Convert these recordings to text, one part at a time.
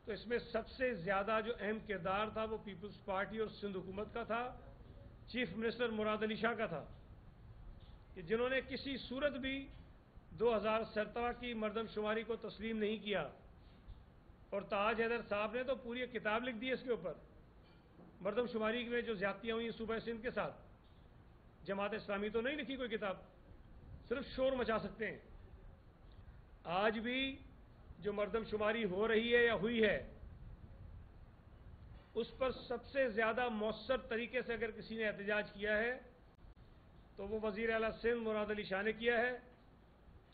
تو اس میں سب سے زیادہ جو اہم کردار تھا وہ پیپلز پارٹی اور سندھ حکومت کا تھا، چیف منسٹر مراد علی شاہ کا تھا، کہ جنہوں نے کسی صورت بھی 2017 کی مردم شماری کو تسلیم نہیں کیا، اور تاج حیدر صاحب نے تو پوری ایک کتاب لکھ دی ہے اس کے اوپر، مردم شماری میں جو زیادتیاں ہوئی ہیں صوبہ سندھ کے ساتھ۔ جماعت اسلامی تو نہیں لکھی کوئی کتاب، صرف شور مچا سکتے ہیں۔ آج بھی جو مردم شماری ہو رہی ہے یا ہوئی ہے، اس پر سب سے زیادہ مؤثر طریقے سے اگر کسی نے احتجاج کیا ہے تو وہ وزیر اعلیٰ سندھ مراد علی شاہ نے کیا ہے۔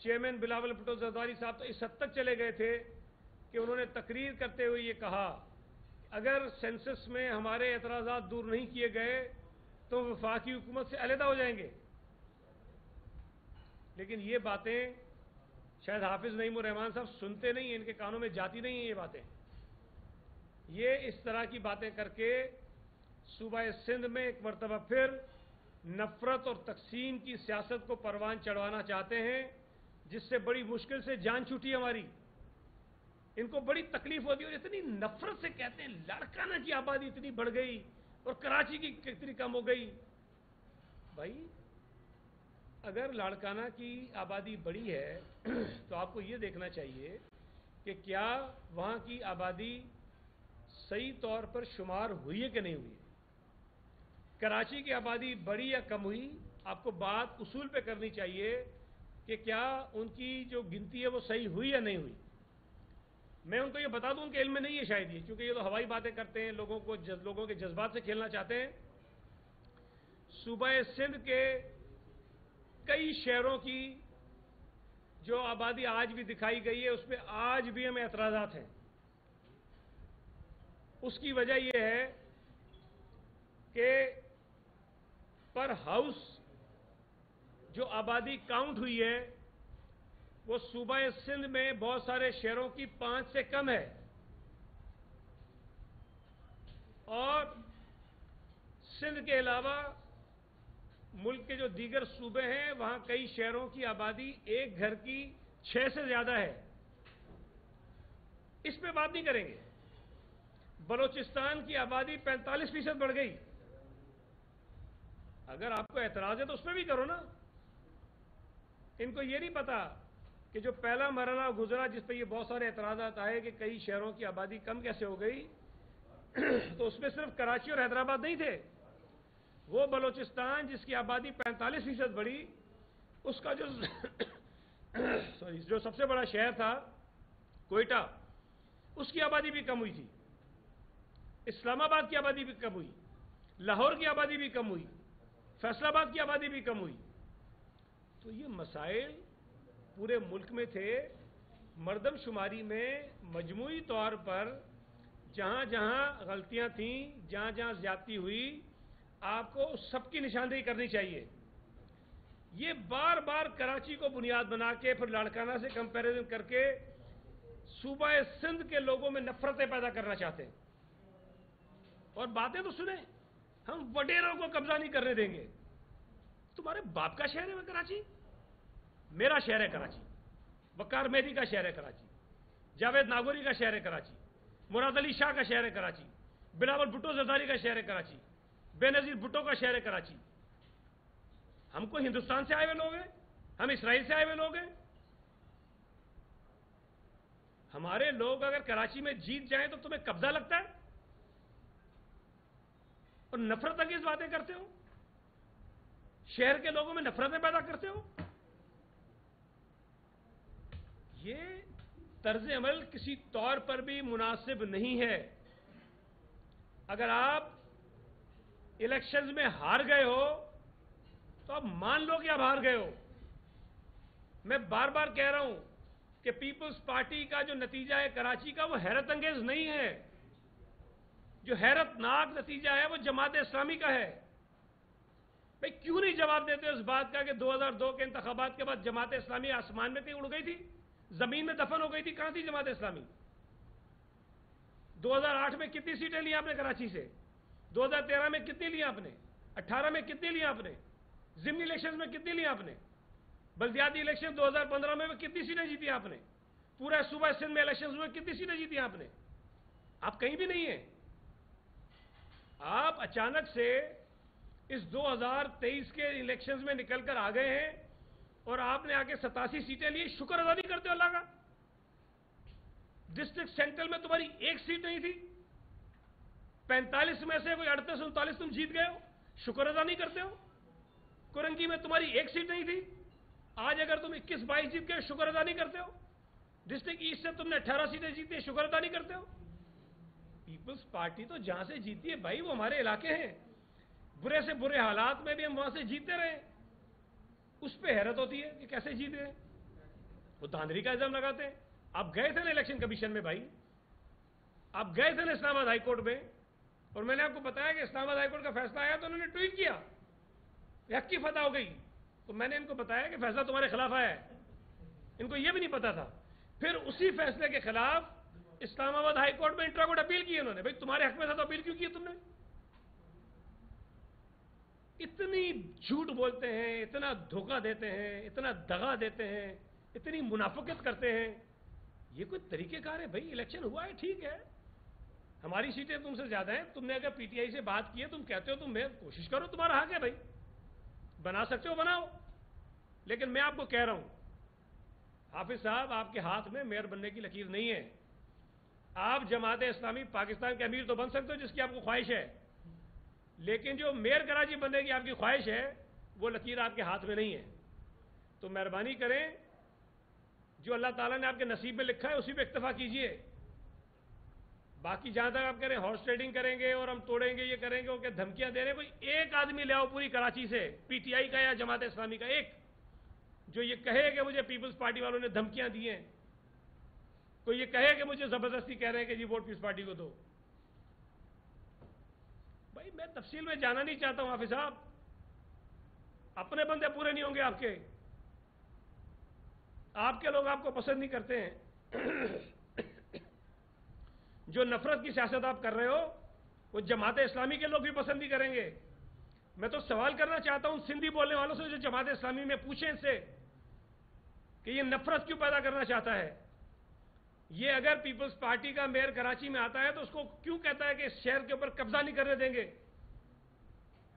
چیئرمین بلاول بھٹو زرداری صاحب تو اس حد تک چلے گئے تھے کہ انہوں نے تقریر کرتے ہوئے یہ کہا کہ اگر سینسس میں ہمارے اعتراضات دور نہیں کیے گئے تو وفاقی حکومت سے علیحدہ ہو جائیں گے۔ لیکن یہ باتیں شاید حافظ نعیم الرحمان صاحب سنتے نہیں ہیں، ان کے کانوں میں جاتی نہیں ہیں یہ باتیں۔ یہ اس طرح کی باتیں کر کے صوبہ سندھ میں ایک مرتبہ پھر نفرت اور تقسیم کی سیاست کو پروان چڑھوانا چاہتے ہیں، جس سے بڑی مشکل سے جان چھوٹی ہماری۔ ان کو بڑی تکلیف ہوتی ہے اور اتنی نفرت سے کہتے ہیں لاڑکانہ کی آبادی اتنی بڑھ گئی اور کراچی کی کتنی کم ہو گئی۔ بھائی اگر لاڑکانہ کی آبادی بڑی ہے تو آپ کو یہ دیکھنا چاہیے کہ کیا وہاں کی آبادی صحیح طور پر شمار ہوئی ہے کہ نہیں ہوئی۔ کراچی کی آبادی بڑی یا کم ہوئی، آپ کو بات اصول پہ کرنی چاہیے کہ کیا ان کی جو گنتی ہے وہ صحیح ہوئی یا نہیں ہوئی۔ میں ان کو یہ بتا دوں ان کے علم میں نہیں ہے شاید یہ، کیونکہ یہ تو ہوائی باتیں کرتے ہیں، لوگوں کے جذبات سے کھیلنا چاہتے ہیں۔ صوبہ سندھ کے کئی شہروں کی جو آبادی آج بھی دکھائی گئی ہے اس پہ آج بھی ہمیں اعتراضات ہیں۔ اس کی وجہ یہ ہے کہ پر ہاؤس جو آبادی کاؤنٹ ہوئی ہے وہ صوبہ سندھ میں بہت سارے شہروں کی 5 سے کم ہے، اور سندھ کے علاوہ ملک کے جو دیگر صوبے ہیں وہاں کئی شہروں کی آبادی ایک گھر کی 6 سے زیادہ ہے۔ اس پہ بات نہیں کریں گے۔ بلوچستان کی آبادی 45% بڑھ گئی۔ اگر آپ کو اعتراض ہے تو اس پہ بھی کرو نا۔ ان کو یہ نہیں پتا کہ جو پہلا مرحلہ گزرا جس پہ یہ بہت سارے اعتراضات آئے کہ کئی شہروں کی آبادی کم کیسے ہو گئی، تو اس میں صرف کراچی اور حیدرآباد نہیں تھے۔ وہ بلوچستان جس کی آبادی 45% بڑھی، اس کا جو سب سے بڑا شہر تھا کوئٹہ، اس کی آبادی بھی کم ہوئی تھی۔ اسلام آباد کی آبادی بھی کم ہوئی، لاہور کی آبادی بھی کم ہوئی، فیصل آباد کی آبادی بھی کم ہوئی۔ تو یہ مسائل پورے ملک میں تھے۔ مردم شماری میں مجموعی طور پر جہاں جہاں غلطیاں تھیں، جہاں جہاں زیادتی ہوئی، آپ کو اس سب کی نشاندہی کرنی چاہیے۔ یہ بار بار کراچی کو بنیاد بنا کے پھر لاڑکانہ سے کمپیریزن کر کے صوبہ سندھ کے لوگوں میں نفرتیں پیدا کرنا چاہتے ہیں۔ اور باتیں تو سنیں، ہم وڈیروں کو قبضہ نہیں کرنے دیں گے۔ تمہارے باپ کا شہر ہے وہ کراچی، میرا شہر ہے کراچی، وقار مہدی کا شہر ہے کراچی، جاوید ناگوری کا شہر ہے کراچی، مراد علی شاہ کا شہر ہے کراچی، بلاول بھٹو زرداری کا شہر ہے کراچی، بے نظیر بھٹو کا شہر ہے کراچی۔ ہم کو ہندوستان سے آئے ہوئے لوگ ہیں، ہم اسرائیل سے آئے ہوئے لوگ ہیں۔ ہمارے لوگ اگر کراچی میں جیت جائیں تو تمہیں قبضہ لگتا ہے اور نفرت انگیز باتیں کرتے ہو، شہر کے لوگوں میں نفرتیں پیدا کرتے ہو۔ یہ طرز عمل کسی طور پر بھی مناسب نہیں ہے۔ اگر آپ الیکشنز میں ہار گئے ہو تو آپ مان لو کہ آپ ہار گئے ہو۔ میں بار بار کہہ رہا ہوں کہ پیپلز پارٹی کا جو نتیجہ ہے کراچی کا وہ حیرت انگیز نہیں ہے۔ جو حیرت ناک نتیجہ ہے وہ جماعت اسلامی کا ہے۔ بھئی کیوں نہیں جواب دیتے اس بات کا کہ 2002 کے انتخابات کے بعد جماعت اسلامی آسمان میں کہیں اڑ گئی تھی، زمین میں دفن ہو گئی تھی؟ کہاں تھی جماعت اسلامی؟ 2008 میں کتنی سیٹیں لی آپ نے کراچی سے؟ 2013 میں کتنی لی آپ نے؟ 18 میں کتنی لی آپ نے؟ ضمنی الیکشن میں کتنی لی آپ نے؟ بلدیاتی الیکشن 2015 میں کتنی سیٹیں جیتی آپ نے؟ پورا صوبہ سندھ میں الیکشن میں کتنی سیٹیں جیتی آپ نے؟ آپ کہیں بھی نہیں ہیں. آپ اچانک سے اس 2023 کے الیکشنز میں نکل کر آ گئے ہیں اور آپ نے آ کے 87 سیٹیں لی. شکر ادا نہیں کرتے اللہ کا. ڈسٹرکٹ سینٹرل میں تمہاری ایک سیٹ نہیں تھی, 45 میں سے کوئی 38-39 تم جیت گئے ہو. شکر ادا نہیں کرتے ہو. کورنگی میں تمہاری ایک سیٹ نہیں تھی, آج اگر تم 21-22 جیت گئے شکر ادا نہیں کرتے ہو. ڈسٹرکٹ ایسٹ سے تم نے 18 سیٹیں جیتی ہیں, شکر ادا نہیں کرتے ہو. پیپلز پارٹی تو جہاں سے جیتی ہے بھائی وہ ہمارے علاقے ہیں, برے سے برے حالات میں بھی ہم وہاں سے جیتتے رہے. اس پہ حیرت ہوتی ہے کہ کیسے جیت گئے. وہ دھاندلی کا الزام لگاتے ہیں. آپ گئے تھے نا الیکشن کمیشن میں بھائی, آپ گئے تھے نا اسلام آباد ہائی کورٹ میں, اور میں نے آپ کو بتایا کہ اسلام آباد ہائی کورٹ کا فیصلہ آیا تو انہوں نے ٹویٹ کیا حق کی فتح ہو گئی. تو میں نے ان کو بتایا کہ فیصلہ تمہارے خلاف آیا ہے. ان کو یہ بھی نہیں پتا تھا. پھر اسی فیصلے کے خلاف اسلام آباد ہائی کورٹ میں انٹرا کورٹ اپیل کی انہوں نے. بھائی تمہارے حق میں تھا تو اپیل کیوں کی تم نے؟ اتنی جھوٹ بولتے ہیں, اتنا دھوکہ دیتے ہیں, اتنا دغا دیتے ہیں, اتنی منافقت کرتے ہیں. یہ کوئی طریقہ کار ہے بھائی؟ الیکشن ہوا ہے ٹھیک ہے, ہماری سیٹیں تم سے زیادہ ہیں, تم نے اگر پی ٹی آئی سے بات کی ہے, تم کہتے ہو تم میں کوشش کرو, تمہارا حق ہے بھائی, بنا سکتے ہو بناؤ. لیکن میں آپ کو کہہ رہا ہوں حافظ صاحب, آپ کے ہاتھ میں میئر بننے کی لکیر نہیں ہے. آپ جماعت اسلامی پاکستان کے امیر تو بن سکتے ہو جس کی آپ کو خواہش ہے, لیکن جو میئر کراچی بننے کی آپ کی خواہش ہے وہ لکیر آپ کے ہاتھ میں نہیں ہے. تو مہربانی کریں, جو اللہ تعالیٰ نے آپ کے نصیب میں لکھا ہے اسی پہ اکتفا کیجئے. باقی جہاں تک آپ کہہ رہے ہیں ہارس ٹریڈنگ کریں گے اور ہم توڑیں گے, یہ کریں گے, وہ کہ دھمکیاں دے رہے ہیں, کوئی ایک آدمی لے آؤ پوری کراچی سے, پی ٹی آئی کا یا جماعت اسلامی کا, ایک جو یہ کہے کہ مجھے پیپلز پارٹی والوں نے دھمکیاں دی ہیں, کوئی یہ کہے کہ مجھے زبردستی کہہ رہے ہیں کہ جی ووٹ پیپلز پارٹی کو دو. بھائی میں تفصیل میں جانا نہیں چاہتا ہوں حافظ صاحب, اپنے بندے پورے نہیں ہوں گے آپ کے, آپ کے لوگ آپ کو پسند نہیں کرتے ہیں. جو نفرت کی سیاست آپ کر رہے ہو وہ جماعت اسلامی کے لوگ بھی پسند نہیں کریں گے. میں تو سوال کرنا چاہتا ہوں سندھی بولنے والوں سے جو جماعت اسلامی میں, پوچھیں ان سے کہ یہ نفرت کیوں پیدا کرنا چاہتا ہے. یہ اگر پیپلز پارٹی کا میئر کراچی میں آتا ہے تو اس کو کیوں کہتا ہے کہ اس شہر کے اوپر قبضہ نہیں کرنے دیں گے,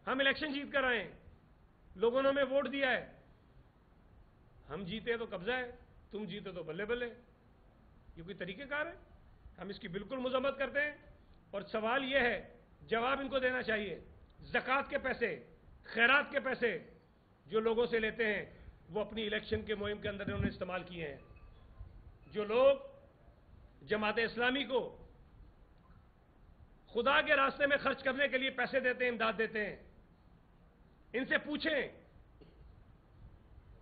ہم الیکشن جیت کر آئے ہیں, لوگوں نے ہمیں ووٹ دیا ہے, ہم جیتے تو قبضہ ہے, تم جیتے تو بلے بلے. یہ کوئی طریقہ کار ہے؟ ہم اس کی بالکل مذمت کرتے ہیں. اور سوال یہ ہے, جواب ان کو دینا چاہیے, زکوٰۃ کے پیسے, خیرات کے پیسے جو لوگوں سے لیتے ہیں وہ اپنی الیکشن کے مہم کے اندر انہوں نے استعمال کیے ہیں. جو لوگ جماعت اسلامی کو خدا کے راستے میں خرچ کرنے کے لیے پیسے دیتے ہیں, امداد دیتے ہیں, ان سے پوچھیں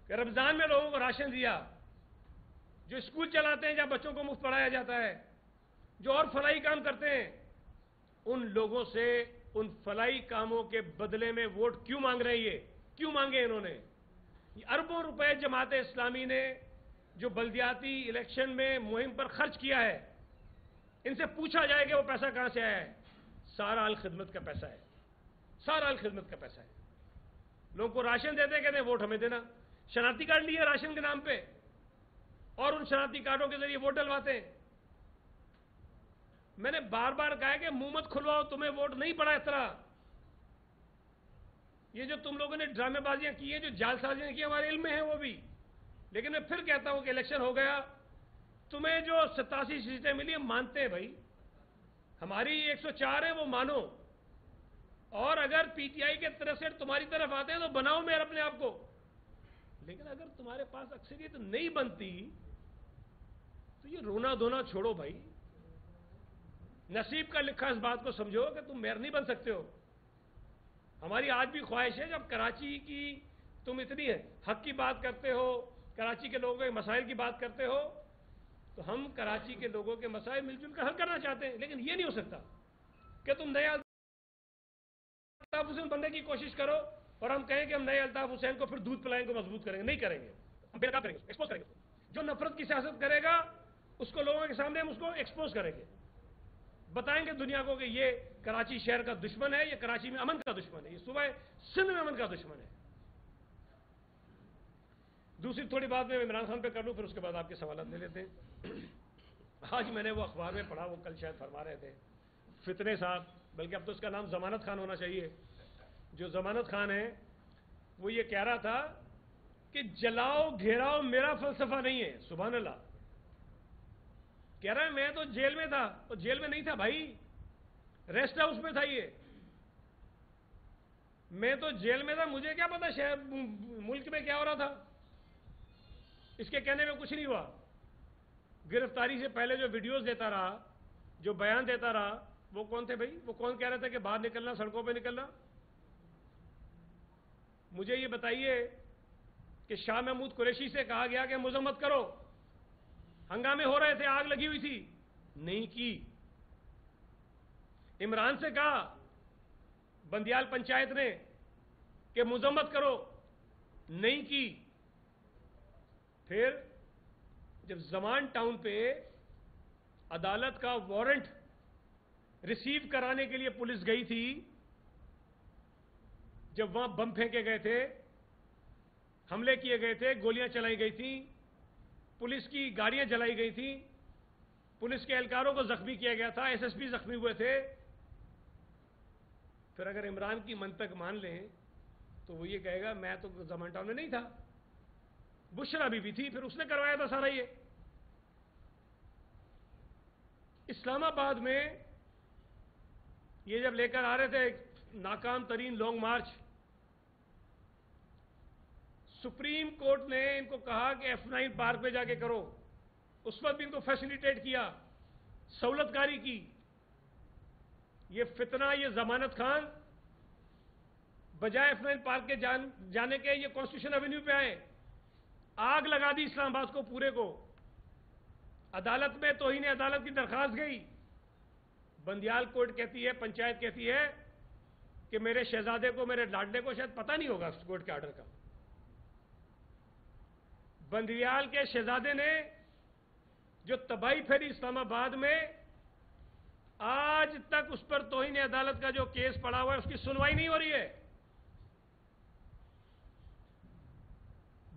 کہ رمضان میں لوگوں کو راشن دیا, جو اسکول چلاتے ہیں جہاں بچوں کو مفت پڑھایا جاتا ہے, جو اور فلاحی کام کرتے ہیں, ان لوگوں سے ان فلاحی کاموں کے بدلے میں ووٹ کیوں مانگ رہے ہیں؟ یہ کیوں مانگے انہوں نے؟ اربوں روپے جماعت اسلامی نے جو بلدیاتی الیکشن میں مہم پر خرچ کیا ہے, ان سے پوچھا جائے کہ وہ پیسہ کہاں سے آیا ہے. سارا الخدمت کا پیسہ ہے, سارا الخدمت کا پیسہ ہے. لوگوں کو راشن دیتے ہیں, کہتے ہیں ووٹ ہمیں دینا. شناختی کارڈ لیے راشن کے نام پہ اور ان شناختی کارڈوں کے ذریعے ووٹ ڈلواتے ہیں. میں نے بار بار کہا ہے کہ منہ مت کھلواؤ, تمہیں ووٹ نہیں پڑا اس طرح. یہ جو تم لوگوں نے ڈرامے بازیاں کی ہیں, جو جال سازیاں کی, ہمارے علم میں ہیں وہ بھی. لیکن میں پھر کہتا ہوں کہ الیکشن ہو گیا, تمہیں جو 87 سیٹیں ملی ہم مانتے ہیں بھائی, ہماری 104 ہے وہ مانو, اور اگر پی ٹی آئی کے طرف سے تمہاری طرف آتے ہیں تو بناؤ میئر اپنے آپ کو. لیکن اگر تمہارے پاس اکثریت نہیں بنتی تو یہ رونا دھونا چھوڑو بھائی. نصیب کا لکھا اس بات کو سمجھو کہ تم میئر نہیں بن سکتے ہو. ہماری آج بھی خواہش ہے, جب کراچی کی تم اتنی حق کی بات کرتے ہو, کراچی کے لوگوں کے مسائل کی بات کرتے ہو, تو ہم کراچی کے لوگوں کے مسائل مل جل کر حل کرنا چاہتے ہیں. لیکن یہ نہیں ہو سکتا کہ تم نئے الطاف حسین بننے کی کوشش کرو اور ہم کہیں کہ ہم نئے الطاف حسین کو پھر دودھ پلائیں گے, مضبوط کریں گے. نہیں کریں گے, ہم بے نقاب کریں گے, ایکسپوز کریں گے. جو نفرت کی سیاست کرے گا اس کو لوگوں کے سامنے ہم اس کو ایکسپوز کریں گے, بتائیں گے دنیا کو کہ یہ کراچی شہر کا دشمن ہے, یہ کراچی میں امن کا دشمن ہے, یہ صوبہ سندھ میں امن کا دشمن ہے. دوسری تھوڑی بات میں عمران خان پہ کر لوں, پھر اس کے بعد آپ کے سوالات لے لیتے ہیں. آج میں نے وہ اخبار میں پڑھا، وہ کل شاید فرما رہے تھے فتنے صاحب، بلکہ اب تو اس کا نام ضمانت خان ہونا چاہیے، جو ضمانت خان ہے، وہ یہ کہہ رہا تھا کہ جلاؤ گھیراؤ میرا فلسفہ نہیں ہے. سبحان اللہ. کہہ رہا ہے میں تو جیل میں تھا، تو جیل میں نہیں تھا بھائی، ریسٹ ہاؤس میں تھا. یہ میں تو جیل میں تھا، مجھے کیا پتا شہر ملک میں کیا ہو رہا تھا. اس کے کہنے میں کچھ نہیں ہوا. گرفتاری سے پہلے جو ویڈیوز دیتا رہا، جو بیان دیتا رہا، وہ کون تھے بھائی؟ وہ کون کہہ رہے تھے کہ باہر نکلنا، سڑکوں پہ نکلنا؟ مجھے یہ بتائیے کہ شاہ محمود قریشی سے کہا گیا کہ مذمت کرو، ہنگامے ہو رہے تھے، آگ لگی ہوئی تھی، نہیں کی. عمران سے کہا بندیال پنچایت نے کہ مذمت کرو، نہیں کی. پھر جب زمان ٹاؤن پہ عدالت کا وارنٹ ریسیو کرانے کے لیے پولیس گئی تھی، جب وہاں بم پھینکے گئے تھے، حملے کیے گئے تھے، گولیاں چلائی گئی تھیں، پولیس کی گاڑیاں جلائی گئی تھیں، پولیس کے اہلکاروں کو زخمی کیا گیا تھا، ایس ایس پی زخمی ہوئے تھے. پھر اگر عمران کی منطق مان لیں تو وہ یہ کہے گا میں تو زمان ٹاؤن میں نہیں تھا، بشرا بی بی تھی، پھر اس نے کروایا تھا سارا. یہ اسلام آباد میں یہ جب لے کر آ رہے تھے ناکام ترین لانگ مارچ، سپریم کورٹ نے ان کو کہا کہ F9 پارک پہ جا کے کرو. اس وقت بھی ان کو فیسیلیٹیٹ کیا، سہولت کاری کی. یہ فتنہ، یہ ضمانت خان بجائے F9 پارک کے جانے کے یہ کانسٹیٹیوشن ایونیو پہ آئے، آگ لگا دی اسلام آباد کو پورے کو. عدالت میں توہین عدالت کی درخواست گئی. بندیال کورٹ کہتی ہے، پنچایت کہتی ہے کہ میرے شہزادے کو، میرے لاڈلے کو شاید پتہ نہیں ہوگا اس کورٹ کے آرڈر کا. بندیال کے شہزادے نے جو تباہی پھیری اسلام آباد میں، آج تک اس پر توہین عدالت کا جو کیس پڑا ہوا ہے اس کی سنوائی نہیں ہو رہی ہے.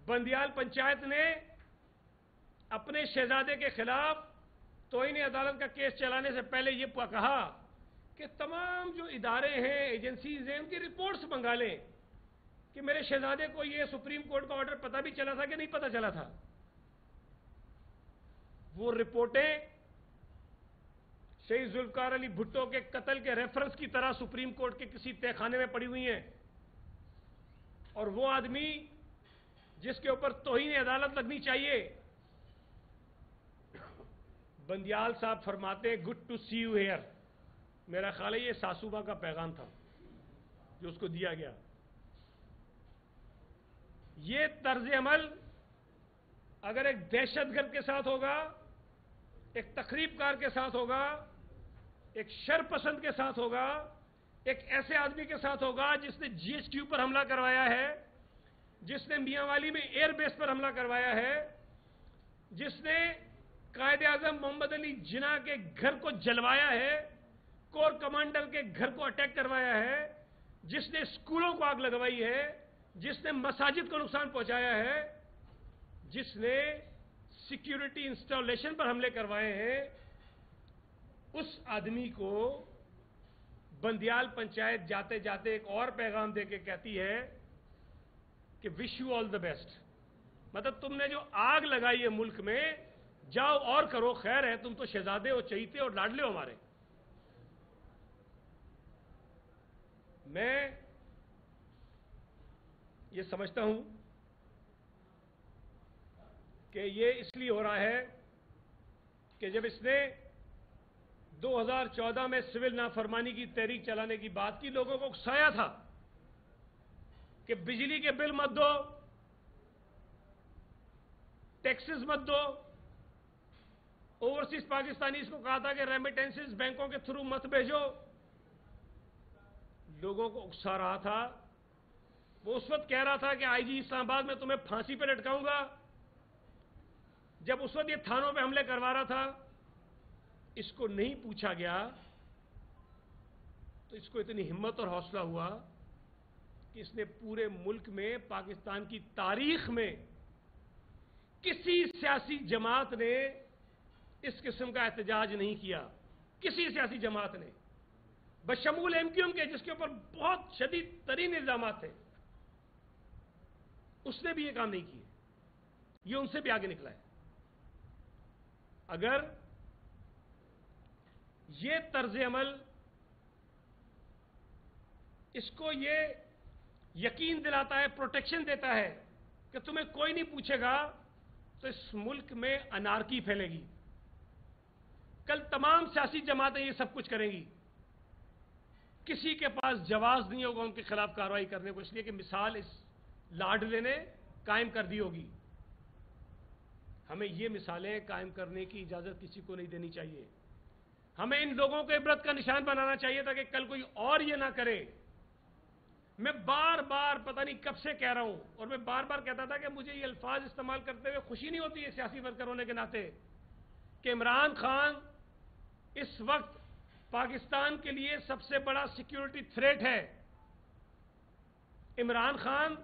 بندیال پنچایت نے اپنے شہزادے کے خلاف توہین عدالت کا کیس چلانے سے پہلے یہ کہا کہ تمام جو ادارے ہیں، ایجنسیز ہیں، ان کی رپورٹس منگا لیں کہ میرے شہزادے کو یہ سپریم کورٹ کا آرڈر پتہ بھی چلا تھا کہ نہیں پتہ چلا تھا. وہ رپورٹیں شہید ذوالفقار علی بھٹو کے قتل کے ریفرنس کی طرح سپریم کورٹ کے کسی تہہ خانے میں پڑی ہوئی ہیں. اور وہ آدمی جس کے اوپر توہین عدالت لگنی چاہیے، بندیال صاحب فرماتے good to see you here. میرا خیال ہے یہ ساسوبا کا پیغام تھا جو اس کو دیا گیا. یہ طرز عمل اگر ایک دہشت گرد کے ساتھ ہوگا، ایک تخریب کار کے ساتھ ہوگا، ایک شر پسند کے ساتھ ہوگا، ایک ایسے آدمی کے ساتھ ہوگا جس نے جی ایچ کیو پر حملہ کروایا ہے، جس نے میاں والی میں ایئر بیس پر حملہ کروایا ہے، جس نے قائد اعظم محمد علی جناح کے گھر کو جلوایا ہے، کور کمانڈر کے گھر کو اٹیک کروایا ہے، جس نے اسکولوں کو آگ لگوائی ہے، جس نے مساجد کو نقصان پہنچایا ہے، جس نے سیکیورٹی انسٹالیشن پر حملے کروائے ہیں، اس آدمی کو بندیال پنچایت جاتے جاتے ایک اور پیغام دے کے کہتی ہے کہ wish you all the best. مطلب تم نے جو آگ لگائی ہے ملک میں، جاؤ اور کرو، خیر ہے، تم تو شہزادے ہو، چہیتے اور لاڈلے ہو ہمارے. میں یہ سمجھتا ہوں کہ یہ اس لیے ہو رہا ہے کہ جب اس نے 2014 میں سول نافرمانی کی تحریک چلانے کی بات کی، لوگوں کو اکسایا تھا کہ بجلی کے بل مت دو، ٹیکسز مت دو. اوورسیز پاکستانیز کو کہا تھا کہ ریمیٹنسز بینکوں کے تھرو مت بھیجو. لوگوں کو اکسا رہا تھا. وہ اس وقت کہہ رہا تھا کہ آئی جی اسلام آباد میں تمہیں پھانسی پہ لٹکاؤں گا. جب اس وقت یہ تھانوں پہ حملے کروا رہا تھا، اس کو نہیں پوچھا گیا تو اس کو اتنی ہمت اور حوصلہ ہوا کہ اس نے پورے ملک میں، پاکستان کی تاریخ میں کسی سیاسی جماعت نے اس قسم کا احتجاج نہیں کیا کسی سیاسی جماعت نے، بشمول ایم کیو ایم کے، جس کے اوپر بہت شدید ترین الزامات تھے، اس نے بھی یہ کام نہیں کیے، یہ ان سے بھی آگے نکلا ہے۔ اگر یہ طرز عمل اس کو یہ یقین دلاتا ہے، پروٹیکشن دیتا ہے کہ تمہیں کوئی نہیں پوچھے گا، تو اس ملک میں انارکی پھیلے گی۔ کل تمام سیاسی جماعتیں یہ سب کچھ کریں گی، کسی کے پاس جواز نہیں ہوگا ان کے خلاف کارروائی کرنے کو، اس لیے کہ مثال اس لاڈلے نے قائم کر دی ہوگی۔ ہمیں یہ مثالیں قائم کرنے کی اجازت کسی کو نہیں دینی چاہیے، ہمیں ان لوگوں کو عبرت کا نشان بنانا چاہیے تاکہ کل کوئی اور یہ نہ کرے۔ میں بار بار پتہ نہیں کب سے کہہ رہا ہوں، اور میں بار بار کہتا تھا کہ مجھے یہ الفاظ استعمال کرتے ہوئے خوشی نہیں ہوتی ہے سیاسی ورکر ہونے کے ناطے، کہ عمران خان اس وقت پاکستان کے لیے سب سے بڑا سیکیورٹی تھریٹ ہے۔ عمران خان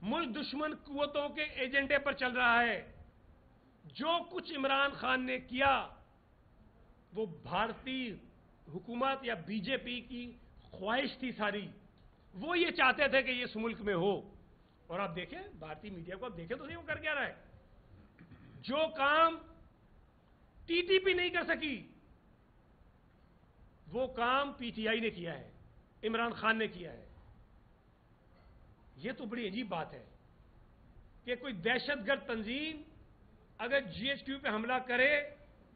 ملک دشمن قوتوں کے ایجنڈے پر چل رہا ہے۔ جو کچھ عمران خان نے کیا وہ بھارتی حکومت یا بی جے پی کی خواہش تھی ساری، وہ یہ چاہتے تھے کہ یہ اس ملک میں ہو۔ اور آپ دیکھیں بھارتی میڈیا کو، آپ دیکھیں تو صحیح وہ کر کیا رہا ہے۔ جو کام ٹی ٹی پی نہیں کر سکی وہ کام پی ٹی آئی نے کیا ہے، عمران خان نے کیا ہے۔ یہ تو بڑی عجیب بات ہے کہ کوئی دہشت گرد تنظیم اگر جی ایچ کیو پہ حملہ کرے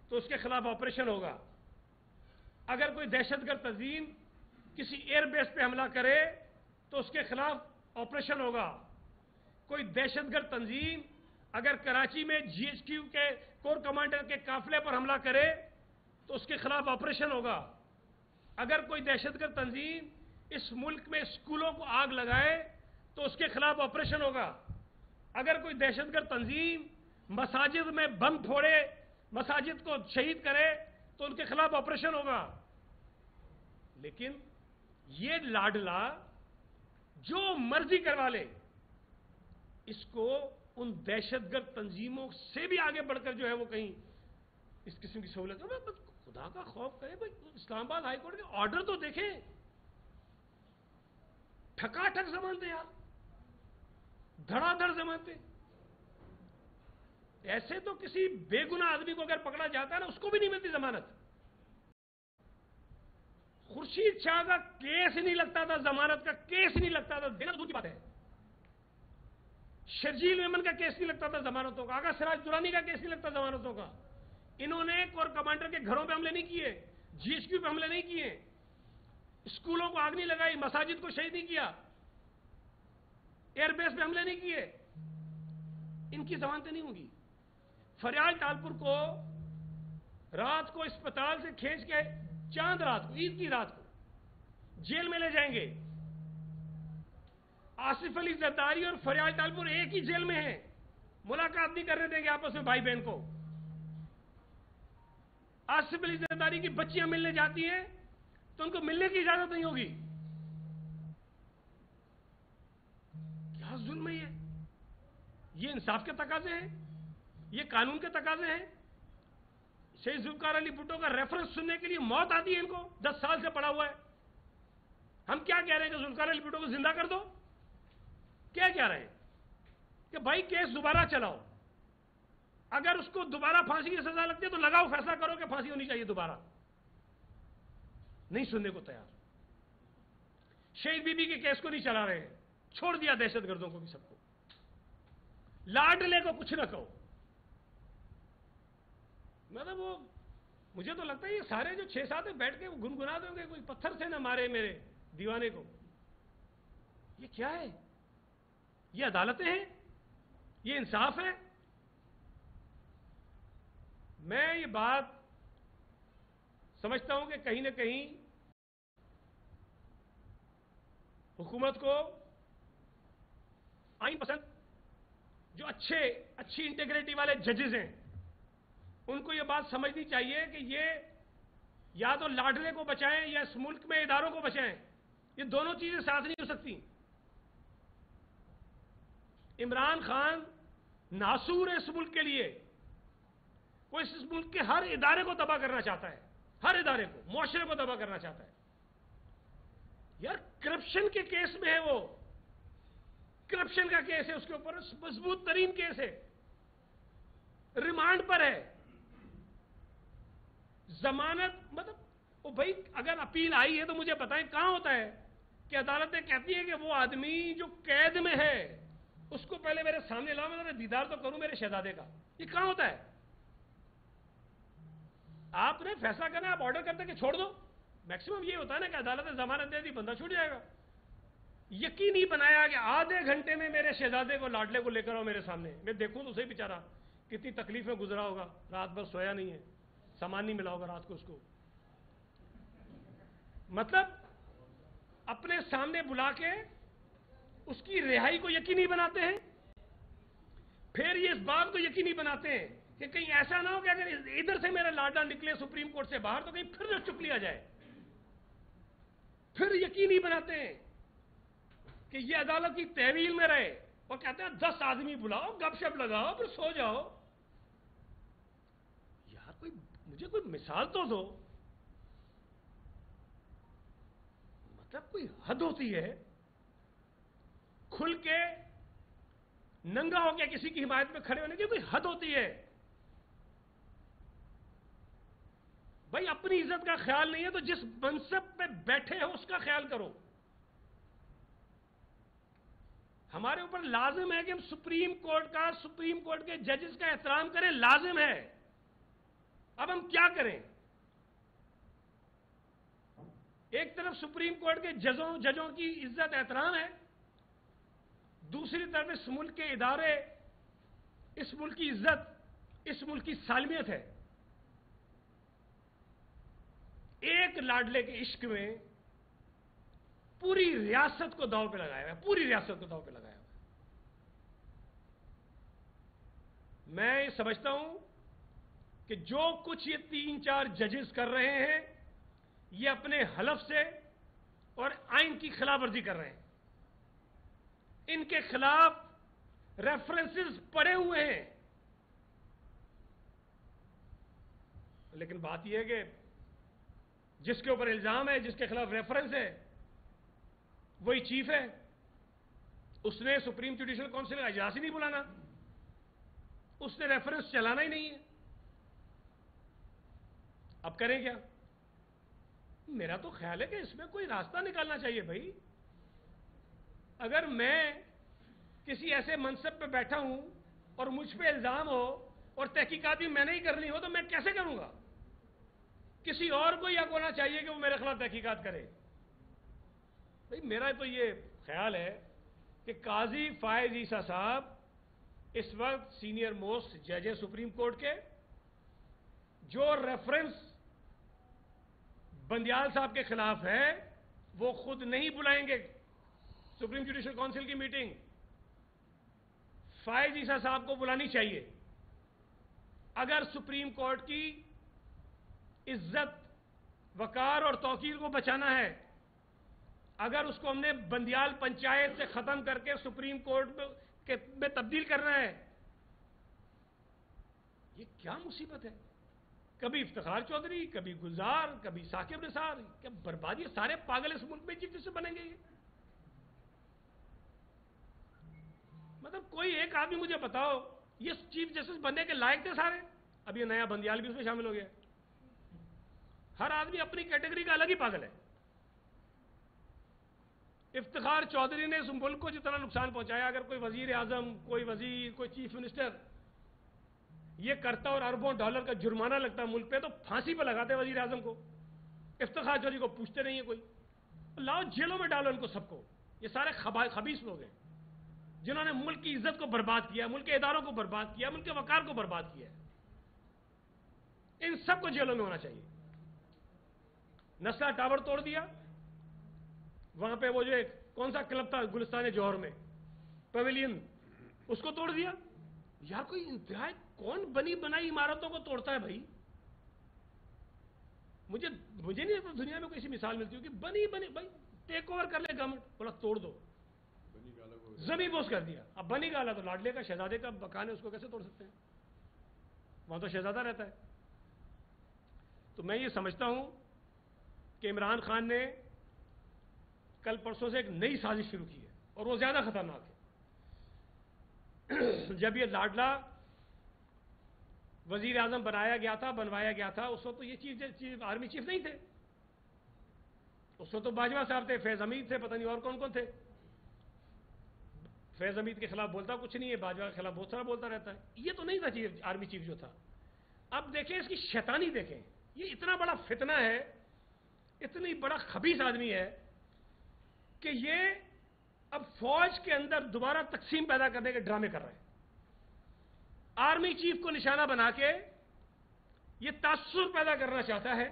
تو اس کے خلاف آپریشن ہوگا، اگر کوئی دہشت گرد تنظیم کسی ایئر بیس پہ حملہ کرے تو اس کے خلاف آپریشن ہوگا، کوئی دہشت گرد تنظیم اگر کراچی میں جی ایچ کیو کے کور کمانڈر کے قافلے پر حملہ کرے تو اس کے خلاف آپریشن ہوگا، اگر کوئی دہشت گرد تنظیم اس ملک میں اسکولوں کو آگ لگائے تو اس کے خلاف آپریشن ہوگا، اگر کوئی دہشت گرد تنظیم مساجد میں بم پھوڑے، مساجد کو شہید کرے تو ان کے خلاف آپریشن ہوگا۔ لیکن یہ لاڈلا جو مرضی کروا لے، اس کو ان دہشت گرد تنظیموں سے بھی آگے بڑھ کر جو ہے وہ کہیں اس قسم کی سہولت، خدا کا خوف کرے بھائی، اسلام آباد ہائی کورٹ کے آرڈر تو دیکھیں، ٹھکا ٹھک ضمانتیں یار، دھڑا دھڑ ضمانتیں۔ ایسے تو کسی بے گناہ آدمی کو اگر پکڑا جاتا ہے نا، اس کو بھی نہیں ملتی ضمانت۔ خورشید شاہ کا کیس نہیں لگتا تھا، ضمانت کا کیس نہیں لگتا تھا، دینا دور کی بات ہے۔ شرجیل میمن کا کیس نہیں لگتا تھا ضمانتوں کا، آغا سراج درانی کا کیس نہیں لگتا ضمانتوں کا۔ انہوں نے کور کمانڈر کے گھروں پہ حملے نہیں کیے، جی ایچ کیو پہ حملے نہیں کیے، اسکولوں کو آگ نہیں لگائی، مساجد کو شہید نہیں کیا، ایئر بیس پہ حملے نہیں کیے، ان کی ضمانتیں نہیں ہوں گی۔ فریال ٹالپور کو رات کو اسپتال سے کھینچ کے چاند رات کو، عید کی رات کو جیل میں لے جائیں گے۔ آصف علی زرداری اور فریال ٹالپور ایک ہی جیل میں ہیں، ملاقات نہیں کرنے دیں گے آپس میں بھائی بہن کو۔ آصف علی زرداری کی بچیاں ملنے جاتی ہیں تو ان کو ملنے کی اجازت نہیں ہوگی۔ کیا ظلم ہے یہ انصاف کے تقاضے ہیں، یہ قانون کے تقاضے ہیں۔ شہید ذوالفقار علی بھٹو کا ریفرنس سننے کے لیے موت آتی ہے ان کو، 10 سال سے پڑا ہوا ہے۔ ہم کیا کہہ رہے ہیں کہ ذوالفقار علی بھٹو کو زندہ کر دو؟ کیا کہہ رہے ہیں کہ بھائی کیس دوبارہ چلاؤ، اگر اس کو دوبارہ پھانسی کی سزا لگتی ہے تو لگاؤ، فیصلہ کرو کہ پھانسی ہونی چاہیے دوبارہ۔ نہیں سننے کو تیار۔ شہید بی بی کے کیس کو نہیں چلا رہے ہیں، چھوڑ دیا دہشت گردوں کو بھی، سب کو۔ لاڈلے کو کچھ نہ کہو۔ مطلب وہ مجھے تو لگتا ہے یہ سارے جو 6-7 بیٹھ کے وہ گنگنا دیں گے، کوئی پتھر سے نہ مارے میرے دیوانے کو۔ یہ کیا ہے؟ یہ عدالتیں ہیں؟ یہ انصاف ہے؟ میں یہ بات سمجھتا ہوں کہ کہیں نہ کہیں حکومت کو آئین پسند جو اچھی انٹیگریٹی والے ججز ہیں، ان کو یہ بات سمجھنی چاہیے کہ یہ یا تو لاڈلے کو بچائیں یا اس ملک میں اداروں کو بچائیں، یہ دونوں چیزیں ساتھ نہیں ہو سکتی۔ عمران خان ناسور ہے اس ملک کے لیے، وہ اس ملک کے ہر ادارے کو تباہ کرنا چاہتا ہے، ہر ادارے کو، معاشرے کو تباہ کرنا چاہتا ہے. یار کرپشن کے کیس میں ہے وہ، کرپشن کا کیس ہے، اس کے اوپر مضبوط ترین کیس ہے، ریمانڈ پر ہے. ضمانت مطلب وہ بھائی اگر اپیل آئی ہے تو مجھے بتائیں کہاں ہوتا ہے کہ عدالتیں کہتی ہیں کہ وہ آدمی جو قید میں ہے اس کو پہلے میرے سامنے لاؤ، میں ذرا دیدار تو کروں میرے شہزادے کا. یہ کہاں ہوتا ہے؟ آپ نے فیصلہ کرنا، آپ آرڈر کرتے کہ چھوڑ دو. میکسیمم یہ ہوتا ہے نا کہ عدالت نے ضمانت دے دی، بندہ چھوٹ جائے گا. یقینی بنایا کہ آدھے گھنٹے میں میرے شہزادے کو، لاڈلے کو لے کر آؤ میرے سامنے، میں دیکھوں تو صحیح بیچارہ کتنی تکلیف میں گزرا ہوگا، رات بھر سویا نہیں ہے، سامان نہیں ملا ہوگا رات کو اس کو. مطلب اپنے سامنے بلا کے اس کی رہائی کو یقینی بناتے ہیں. پھر یہ اس بات کو یقینی بناتے ہیں کہ کہیں ایسا نہ ہو کہ اگر ادھر سے میرا لاڈلا نکلے سپریم کورٹ سے باہر تو کہیں پھر نہ چک لیا جائے. پھر یقینی بناتے ہیں کہ یہ عدالت کی تحویل میں رہے، اور کہتے ہیں 10 آدمی بلاؤ، گپ شپ لگاؤ، پھر سو جاؤ. یار مجھے کوئی مثال تو دو. مطلب کوئی حد ہوتی ہے. کھل کے ننگا ہو کے کسی کی حمایت میں کھڑے ہونے کی کوئی حد ہوتی ہے. بھائی اپنی عزت کا خیال نہیں ہے تو جس منصب پہ بیٹھے ہو اس کا خیال کرو. ہمارے اوپر لازم ہے کہ ہم سپریم کورٹ کے ججز کا احترام کریں، لازم ہے. اب ہم کیا کریں؟ ایک طرف سپریم کورٹ کے ججوں کی عزت احترام ہے، دوسری طرف اس ملک کے ادارے، اس ملک کی عزت، اس ملک کی سالمیت ہے. ایک لاڈلے کے عشق میں پوری ریاست کو داؤ پہ لگایا ہے، پوری ریاست کو داؤ پہ لگایا ہے. میں یہ سمجھتا ہوں کہ جو کچھ یہ 3-4 ججز کر رہے ہیں یہ اپنے حلف سے اور آئین کی خلاف ورزی کر رہے ہیں. ان کے خلاف ریفرنسز پڑے ہوئے ہیں. لیکن بات یہ ہے کہ جس کے اوپر الزام ہے، جس کے خلاف ریفرنس ہے، وہی چیف ہے. اس نے سپریم جوڈیشل کونسل کا اجلاس ہی نہیں بلانا، اس نے ریفرنس چلانا ہی نہیں ہے. اب کریں کیا؟ میرا تو خیال ہے کہ اس میں کوئی راستہ نکالنا چاہیے بھائی. اگر میں کسی ایسے منصب پہ بیٹھا ہوں اور مجھ پہ الزام ہو اور تحقیقات بھی میں نے ہی کرنی ہو تو میں کیسے کروں گا؟ کسی اور کو یہ ہونا چاہیے کہ وہ میرے خلاف تحقیقات کرے. بھائی میرا تو یہ خیال ہے کہ قاضی فائز عیسیٰ صاحب اس وقت سینئر موسٹ جج ہے سپریم کورٹ کے. جو ریفرنس بندیال صاحب کے خلاف ہے وہ خود نہیں بلائیں گے سپریم جوڈیشل کونسل کی میٹنگ. فائز عیسیٰ صاحب کو بلانی چاہیے. اگر سپریم کورٹ کی عزت، وقار اور توقیر کو بچانا ہے، اگر اس کو ہم نے بندیال پنچایت سے ختم کر کے سپریم کورٹ میں تبدیل کرنا ہے، یہ کیا مصیبت ہے؟ کبھی افتخار چودھری، کبھی گلزار، کبھی ثاقب نثار، کیا بربادی! سارے پاگل اس ملک میں چیف جسٹس بنیں گے یہ؟ مطلب کوئی ایک آدمی مجھے بتاؤ یہ چیف جسٹس بننے کے لائق تھے سارے؟ اب یہ نیا بندیال بھی اس میں شامل ہو گیا. ہر آدمی اپنی کیٹیگری کا الگ ہی پاگل ہے. افتخار چودھری نے اس ملک کو جتنا نقصان پہنچایا، اگر کوئی وزیر اعظم، کوئی وزیر، کوئی چیف منسٹر یہ کرتا اور اربوں ڈالر کا جرمانہ لگتا ملک پہ تو پھانسی پہ لگاتے وزیر اعظم کو. افتخار چودھری کو پوچھتے نہیں ہیں کوئی. لاؤ جیلوں میں ڈالو ان کو سب کو. یہ سارے خبیث لوگ ہیں جنہوں نے ملک کی عزت کو برباد کیا، ملک کے اداروں کو برباد کیا، ملک کے وقار کو برباد کیا. ان سب کو جیلوں میں ہونا چاہیے. نسلا ٹاور توڑ دیا، وہاں پہ وہ جو ایک کون سا کلب تھا گلستان جوہر میں، پیویلین، اس کو توڑ دیا. یار کوئی انتہائی کون بنی بنائی عمارتوں کو توڑتا ہے بھائی؟ مجھے نہیں دنیا میں کوئی ایسی مثال ملتی ہو کہ بنی بھائی ٹیک اوور کر لے گورنمنٹ، بولا توڑ دو، زمین بوس کر دیا. اب بنی گالا تو لاڈلے کا، شہزادے کا مکان ہے، اس کو کیسے توڑ سکتے ہیں؟ وہاں تو شہزادہ رہتا ہے. تو میں یہ سمجھتا ہوں کہ عمران خان نے کل پرسوں سے ایک نئی سازش شروع کی ہے اور وہ زیادہ خطرناک ہے. جب یہ لاڈلا وزیر اعظم بنوایا گیا تھا اس وقت تو یہ چیف آرمی چیف نہیں تھے. اس وقت تو باجوہ صاحب تھے, فیض حمید تھے, پتہ نہیں اور کون کون تھے. فیض حمید کے خلاف بولتا کچھ نہیں ہے, باجوہ کے خلاف بہت سارا بولتا رہتا ہے. یہ تو نہیں تھا آرمی چیف جو تھا. اب دیکھیں اس کی شیطانی دیکھیں, یہ اتنا بڑا فتنہ ہے, اتنی بڑا خبیث آدمی ہے کہ یہ اب فوج کے اندر دوبارہ تقسیم پیدا کرنے کے ڈرامے کر رہے ہیں. آرمی چیف کو نشانہ بنا کے یہ تاثر پیدا کرنا چاہتا ہے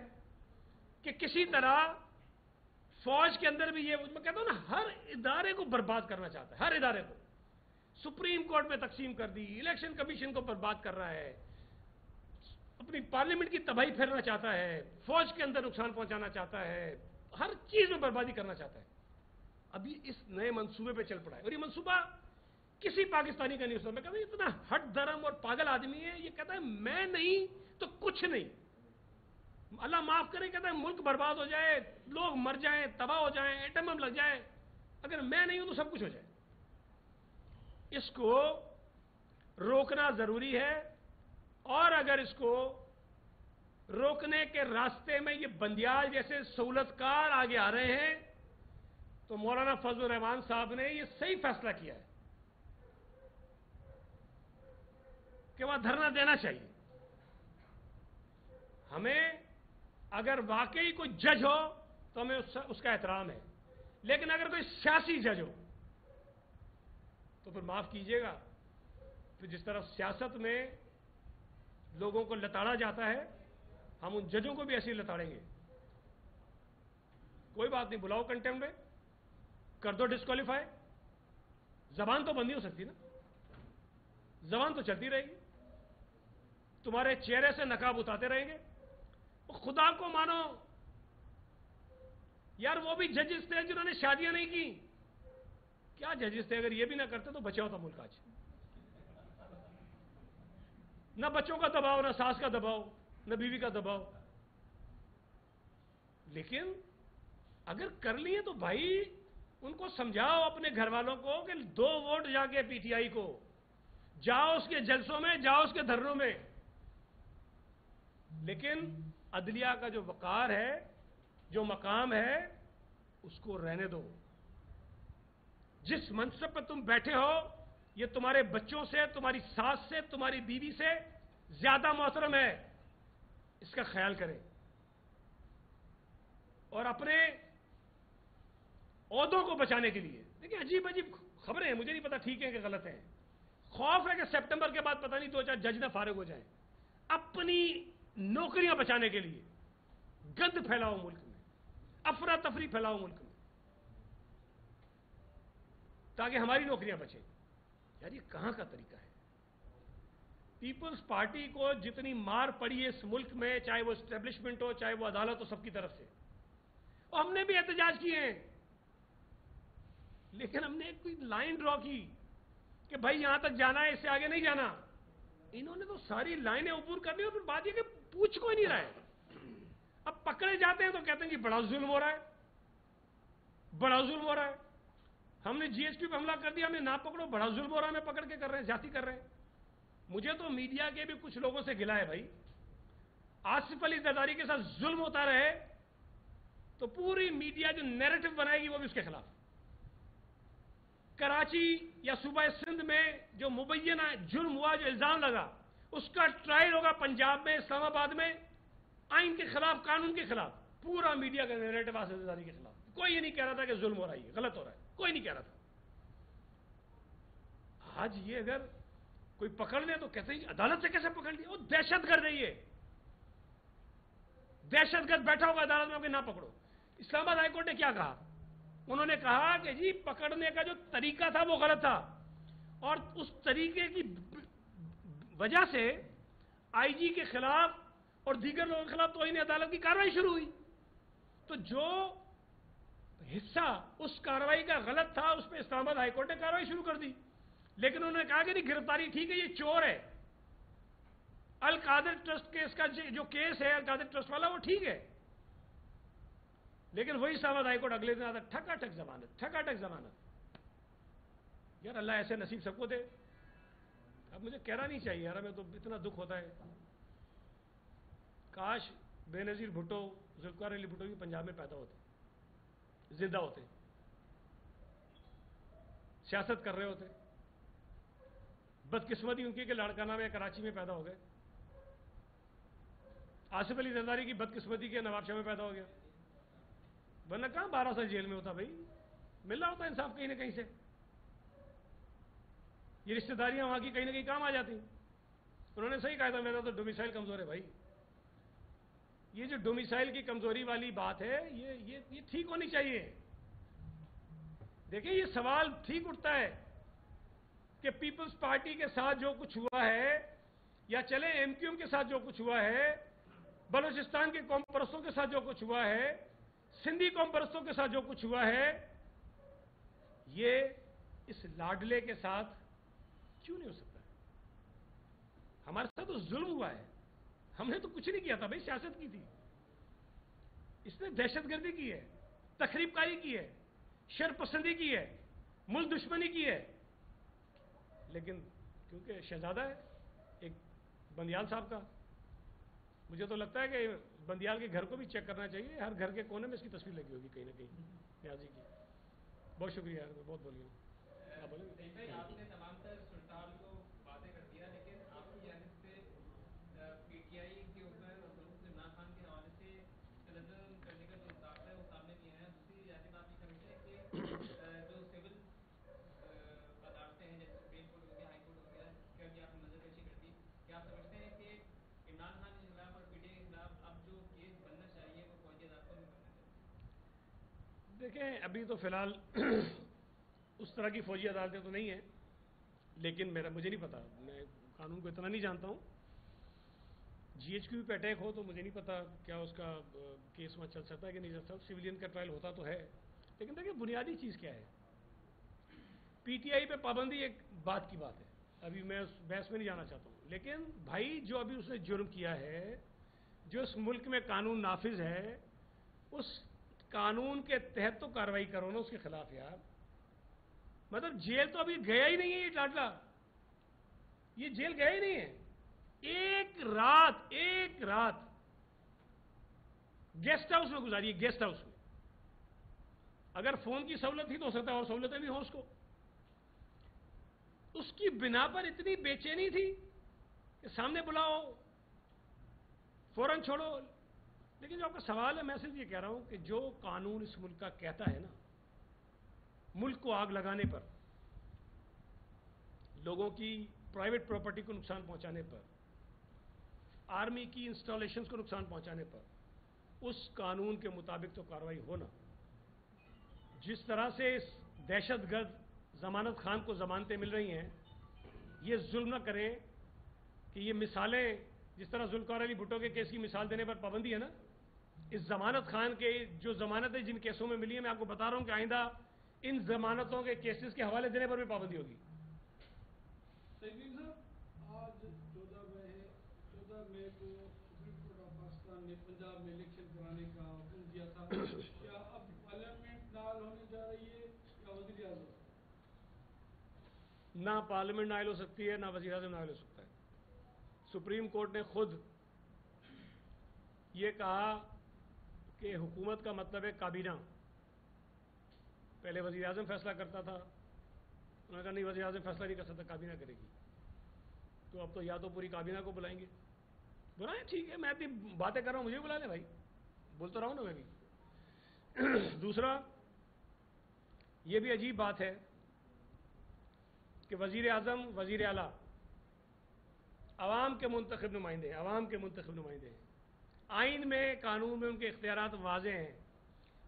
کہ کسی طرح فوج کے اندر بھی یہ, میں کہتا ہوں نا, ہر ادارے کو برباد کرنا چاہتا ہے, ہر ادارے کو. سپریم کورٹ میں تقسیم کر دی, الیکشن کمیشن کو برباد کر رہا ہے, اپنی پارلیمنٹ کی تباہی پھیرنا چاہتا ہے, فوج کے اندر نقصان پہنچانا چاہتا ہے, ہر چیز میں بربادی کرنا چاہتا ہے. ابھی اس نئے منصوبے پہ چل پڑا ہے, اور یہ منصوبہ کسی پاکستانی کا نہیں ہو سکتا. میں کہتا ہوں اتنا ہٹ دھرم اور پاگل آدمی ہے, یہ کہتا ہے میں نہیں تو کچھ نہیں. اللہ معاف کرے, کہتا ہے ملک برباد ہو جائے, لوگ مر جائیں, تباہ ہو جائیں, ایٹم بم لگ جائے, اگر میں نہیں ہوں تو سب کچھ ہو جائے. اس کو روکنا ضروری ہے, اور اگر اس کو روکنے کے راستے میں یہ بندیال جیسے سہولت کار آگے آ رہے ہیں تو مولانا فضل الرحمان صاحب نے یہ صحیح فیصلہ کیا ہے کہ وہاں دھرنا دینا چاہیے. ہمیں اگر واقعی کوئی جج ہو تو ہمیں اس کا احترام ہے, لیکن اگر کوئی سیاسی جج ہو تو پھر معاف کیجئے گا, پھر جس طرح سیاست میں لوگوں کو لتاڑا جاتا ہے ہم ان ججوں کو بھی ایسے ہی لتاڑیں گے. کوئی بات نہیں, بلاؤ کنٹمپٹ میں, کر دو ڈسکوالیفائی. زبان تو بند نہیں ہو سکتی نا, زبان تو چلتی رہے گی, تمہارے چہرے سے نقاب اتارتے رہیں گے. خدا کو مانو یار, وہ بھی ججز تھے جنہوں نے شادیاں نہیں کی. کیا ججز تھے, اگر یہ بھی نہ کرتے تو بچا ہوتا ملک آج. نہ بچوں کا دباؤ, نہ ساس کا دباؤ, نہ بیوی کا دباؤ. لیکن اگر کر لیے تو بھائی ان کو سمجھاؤ, اپنے گھر والوں کو, کہ 2 ووٹ جا کے پی ٹی آئی کو, جاؤ اس کے جلسوں میں, جاؤ اس کے دھرنوں میں. لیکن عدلیہ کا جو وقار ہے, جو مقام ہے, اس کو رہنے دو. جس منصب پہ تم بیٹھے ہو یہ تمہارے بچوں سے, تمہاری ساس سے, تمہاری بیوی سے زیادہ محترم ہے, اس کا خیال کریں. اور اپنے عہدوں کو بچانے کے لیے دیکھیں, عجیب عجیب خبریں ہیں, مجھے نہیں پتا ٹھیک ہے کہ غلط ہیں. خوف ہے کہ سپٹمبر کے بعد پتہ نہیں 2-4 جج نہ فارغ ہو جائیں. اپنی نوکریاں بچانے کے لیے گند پھیلاؤ ملک میں, افراتفری پھیلاؤ ملک میں, تاکہ ہماری نوکریاں بچیں. یار یہ کہاں کا طریقہ ہے؟ پیپلز پارٹی کو جتنی مار پڑی ہے اس ملک میں, چاہے وہ اسٹیبلشمنٹ ہو, چاہے وہ عدالت ہو, سب کی طرف سے, اور ہم نے بھی احتجاج کیے ہیں, لیکن ہم نے ایک کوئی لائن ڈرا کی کہ بھائی یہاں تک جانا ہے, اس سے آگے نہیں جانا. انہوں نے تو ساری لائنیں عبور کر لی, اور پھر بات یہ کہ پوچھ کوئی نہیں رہا ہے. اب پکڑے جاتے ہیں تو کہتے ہیں کہ بڑا ظلم ہو رہا ہے, بڑا ظلم ہو رہا ہے. ہم نے جی ایس ٹی پہ حملہ کر دیا, ہمیں نہ پکڑو, بڑا ظلم ہو رہا ہے, ہمیں پکڑ کے کر رہے ہیں, زیادتی کر رہے ہیں. مجھے تو میڈیا کے بھی کچھ لوگوں سے گلا ہے بھائی. آصف علی زرداری کے ساتھ ظلم ہوتا رہے تو پوری میڈیا جو نیریٹو بنائے گی وہ بھی اس کے خلاف. کراچی یا صوبہ سندھ میں جو مبینہ جرم ہوا, جو الزام لگا, اس کا ٹرائل ہوگا پنجاب میں, اسلام آباد میں, آئین کے خلاف, قانون کے خلاف. پورا میڈیا کا نیریٹو آصف زرداری کے خلاف. کوئی یہ نہیں کہہ رہا تھا کہ ظلم ہو رہا ہے, غلط ہو رہا ہے, کوئی نہیں کہہ رہا تھا. آج یہ اگر کوئی پکڑ لے تو کہتے ہیں عدالت سے کیسے پکڑ لیا؟ وہ دہشت گرد ہے, یہ دہشت گرد بیٹھا ہوگا عدالت میں, کہ نہ پکڑو. اسلام آباد ہائی کورٹ نے کیا کہا؟ انہوں نے کہا کہ جی پکڑنے کا جو طریقہ تھا وہ غلط تھا, اور اس طریقے کی وجہ سے آئی جی کے خلاف اور دیگر لوگوں کے خلاف توہین عدالت کی کارروائی شروع ہوئی. تو جو حصہ اس کارروائی کا غلط تھا اس پہ اسلام آباد ہائی کورٹ نے کارروائی شروع کر دی. لیکن انہوں نے کہا کہ نہیں, گرفتاری ٹھیک ہے, یہ چور ہے. القادر ٹرسٹ کیس کا جو کیس ہے القادر ٹرسٹ والا وہ ٹھیک ہے، لیکن وہی سامد ہائی کورٹ اگلے دن آتا ٹھکا ٹھک ضمانت. یار اللہ ایسے نصیب سب کو دے. اب مجھے کہنا نہیں چاہیے یار، ہمیں تو اتنا دکھ ہوتا ہے. کاش بے نظیر بھٹو، ذوالفقار علی بھٹو بھی پنجاب میں پیدا ہوتے، زندہ ہوتے، سیاست کر رہے ہوتے. بدقسمتی ان کی کہ لڑکا نام ہے کراچی میں پیدا ہو گئے. آصف علی زرداری کی بدقسمتی کے نواب شاہ میں پیدا ہو گیا، ورنہ کہاں 12 سال جیل میں ہوتا بھائی. مل رہا ہوتا انصاف کہیں نہ کہیں سے. یہ رشتہ داریاں وہاں کی کہیں نہ کہیں کام آ جاتی. انہوں نے صحیح کہا تھا میرا تو ڈومیسائل کمزور ہے بھائی. یہ جو ڈومیسائل کی کمزوری والی بات ہے یہ ٹھیک ہونی چاہیے. دیکھیں یہ سوال ٹھیک اٹھتا ہے کہ پیپلز پارٹی کے ساتھ جو کچھ ہوا ہے، یا چلے ایم کیو ایم کے ساتھ جو کچھ ہوا ہے، بلوچستان کے قوم پرستوں کے ساتھ جو کچھ ہوا ہے، سندھی قوم پرستوں کے ساتھ جو کچھ ہوا ہے، یہ اس لاڈلے کے ساتھ کیوں نہیں ہو سکتا؟ ہمارے ساتھ تو ظلم ہوا ہے. ہم نے تو کچھ نہیں کیا تھا بھائی، سیاست کی تھی. اس نے دہشت گردی کی ہے، تخریب کاری کی ہے، شر پسندی کی ہے، ملک دشمنی کی ہے. لیکن کیونکہ شہزادہ ہے ایک بندیال صاحب کا، مجھے تو لگتا ہے کہ بندیال کے گھر کو بھی چیک کرنا چاہیے. ہر گھر کے کونے میں اس کی تصویر لگی ہوگی کہیں نہ کہیں نیازی کی. بہت شکریہ یار، بہت بولیے. آپ نے تمام تر سلطان کو باتیں کر دیا، لیکن آپ کی جانب سے پی ٹی آئی کے اوپر عمران خان کے حوالے سے تنظیم کرنے کا جو الزام ہے وہ سامنے نہیں آیا. دوسری جانب آپ یہ سمجھتے ہیں کہ جو سول عدالتیں ہیں جیسے سپریم کورٹ ہو گیا، ہائی کورٹ ہو گیا، اس کا بھی آپ نے نظر کشی کر دی، کیا آپ سمجھتے ہیں کہ عمران خان کے خلاف اور پی ٹی آئی کے خلاف اب جو کیس بننا چاہیے وہ فوجی عدالتوں میں بننا چاہیے؟ دیکھیں ابھی تو فی الحال اس طرح کی فوجی عدالتیں تو نہیں ہیں، لیکن مجھے نہیں پتا، میں قانون کو اتنا نہیں جانتا ہوں. جی ایچ کیو پہ اٹیک ہو تو مجھے نہیں پتا کیا اس کا کیس وہاں چل سکتا ہے کہ نہیں چل سکتا. سویلین کا ٹرائل ہوتا تو ہے، لیکن دیکھیں بنیادی چیز کیا ہے. پی ٹی آئی پہ پابندی ایک بات کی بات ہے، ابھی میں اس بحث میں نہیں جانا چاہتا ہوں. لیکن بھائی جو ابھی اس نے جرم کیا ہے، جو اس ملک میں قانون نافذ ہے، اس قانون کے تحت تو کارروائی کرو نا اس کے خلاف یار. مطلب جیل تو ابھی گیا ہی نہیں ہے یہ لاڈلا، یہ جیل گیا ہی نہیں ہے. ایک رات گیسٹ ہاؤس میں گزاری ہے، گیسٹ ہاؤس میں. اگر فون کی سہولت تھی تو ہو سکتا ہے اور سہولتیں بھی ہوں اس کو. اس کی بنا پر اتنی بے چینی تھی کہ سامنے بلاؤ فوراً چھوڑو. لیکن جو آپ کا سوال ہے، میں صرف یہ کہہ رہا ہوں کہ جو قانون اس ملک کا کہتا ہے نا، ملک کو آگ لگانے پر، لوگوں کی پرائیویٹ پراپرٹی کو نقصان پہنچانے پر، آرمی کی انسٹالیشنز کو نقصان پہنچانے پر، اس قانون کے مطابق تو کارروائی ہونا. جس طرح سے اس دہشت گرد ضمانت خان کو ضمانتیں مل رہی ہیں، یہ ظلم نہ کرے کہ یہ مثالیں، جس طرح ذوالفقار علی بھٹو کے کیس کی مثال دینے پر پابندی ہے نا، اس ضمانت خان کے جو ضمانتیں جن کیسوں میں ملی ہیں، میں آپ کو بتا رہا ہوں کہ آئندہ ان ضمانتوں کے کیسز کے حوالے دینے پر بھی پابندی ہوگی. تقریر صاحب، آج 14 مئی کو سپریم کورٹ آف پاکستان نے پنجاب میں الیکشن کرانے کا حکم دیا تھا. کیا اب پارلیمنٹ نال ہونے جا رہی ہے یا وزیر اعظم؟ نہ پارلیمنٹ نائل ہو سکتی ہے، نہ وزیر اعظم نائل ہو سکتا ہے. سپریم کورٹ نے خود یہ کہا کہ حکومت کا مطلب ہے کابینہ. پہلے وزیر اعظم فیصلہ کرتا تھا، انہوں نے کہا نہیں وزیر اعظم فیصلہ نہیں کر سکتا، کابینہ کرے گی. تو اب تو یا تو پوری کابینہ کو بلائیں گے. بلائیں، ٹھیک ہے، میں اتنی باتیں کر رہا ہوں، مجھے بلا لیں بھائی، بولتا رہا ہوں نا میں بھی. دوسرا یہ بھی عجیب بات ہے کہ وزیر اعظم، وزیر اعلیٰ عوام کے منتخب نمائندے ہیں. آئین میں، قانون میں ان کے اختیارات واضح ہیں،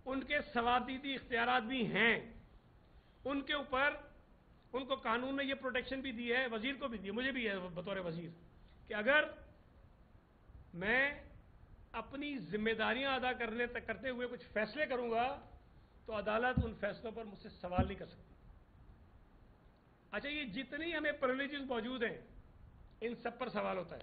ان کے ثوابدیدی اختیارات بھی ہیں. ان کے اوپر ان کو قانون نے یہ پروٹیکشن بھی دی ہے، وزیر کو بھی دی ہے، مجھے بھی ہے بطور وزیر، کہ اگر میں اپنی ذمہ داریاں ادا کرتے ہوئے کچھ فیصلے کروں گا تو عدالت ان فیصلوں پر مجھ سے سوال نہیں کر سکتی. اچھا، یہ جتنی ہمیں پرولیجز موجود ہیں ان سب پر سوال ہوتا ہے.